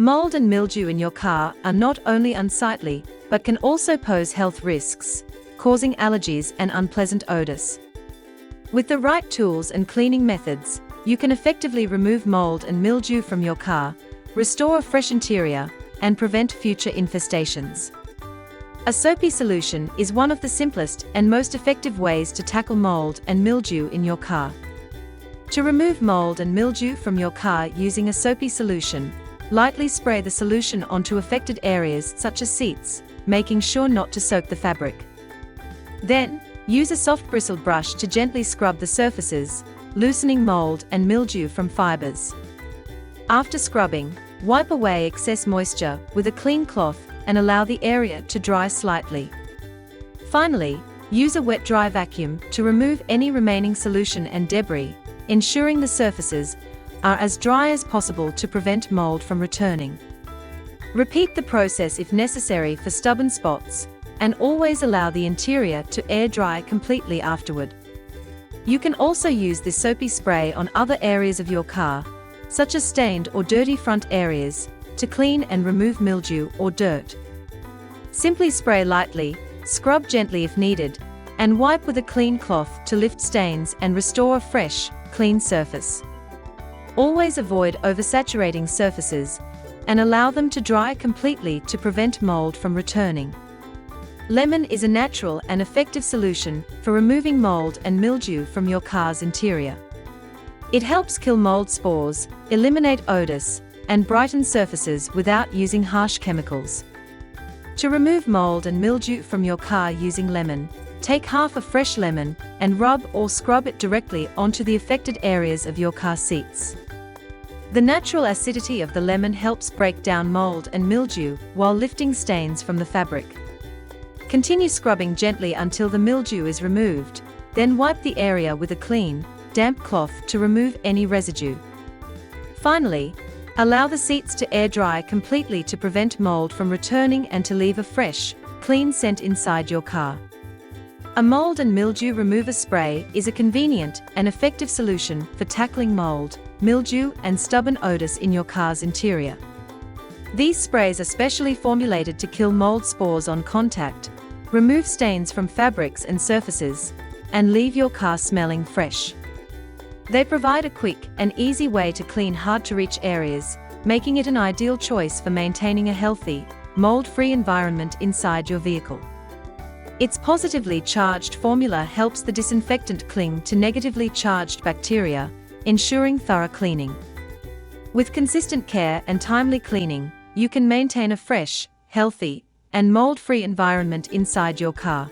Mold and mildew in your car are not only unsightly, but can also pose health risks, causing allergies and unpleasant odors. With the right tools and cleaning methods, you can effectively remove mold and mildew from your car, restore a fresh interior, and prevent future infestations. A soapy solution is one of the simplest and most effective ways to tackle mold and mildew in your car. To remove mold and mildew from your car using a soapy solution, lightly spray the solution onto affected areas such as seats, making sure not to soak the fabric. Then, use a soft bristled brush to gently scrub the surfaces, loosening mold and mildew from fibers. After scrubbing, wipe away excess moisture with a clean cloth and allow the area to dry slightly. Finally, use a wet-dry vacuum to remove any remaining solution and debris, ensuring the surfaces are as dry as possible to prevent mold from returning. Repeat the process if necessary for stubborn spots, and always allow the interior to air dry completely afterward. You can also use this soapy spray on other areas of your car, such as stained or dirty front areas, to clean and remove mildew or dirt. Simply spray lightly, scrub gently if needed, and wipe with a clean cloth to lift stains and restore a fresh, clean surface. Always avoid oversaturating surfaces, and allow them to dry completely to prevent mold from returning. Lemon is a natural and effective solution for removing mold and mildew from your car's interior. It helps kill mold spores, eliminate odors, and brighten surfaces without using harsh chemicals. To remove mold and mildew from your car using lemon, take half a fresh lemon and rub or scrub it directly onto the affected areas of your car seats. The natural acidity of the lemon helps break down mold and mildew while lifting stains from the fabric. Continue scrubbing gently until the mildew is removed, then wipe the area with a clean, damp cloth to remove any residue. Finally, allow the seats to air dry completely to prevent mold from returning and to leave a fresh, clean scent inside your car. A mold and mildew remover spray is a convenient and effective solution for tackling mold, mildew, and stubborn odors in your car's interior. These sprays are specially formulated to kill mold spores on contact, remove stains from fabrics and surfaces, and leave your car smelling fresh. They provide a quick and easy way to clean hard-to-reach areas, making it an ideal choice for maintaining a healthy, mold-free environment inside your vehicle. Its positively charged formula helps the disinfectant cling to negatively charged bacteria, ensuring thorough cleaning. With consistent care and timely cleaning, you can maintain a fresh, healthy, and mold-free environment inside your car.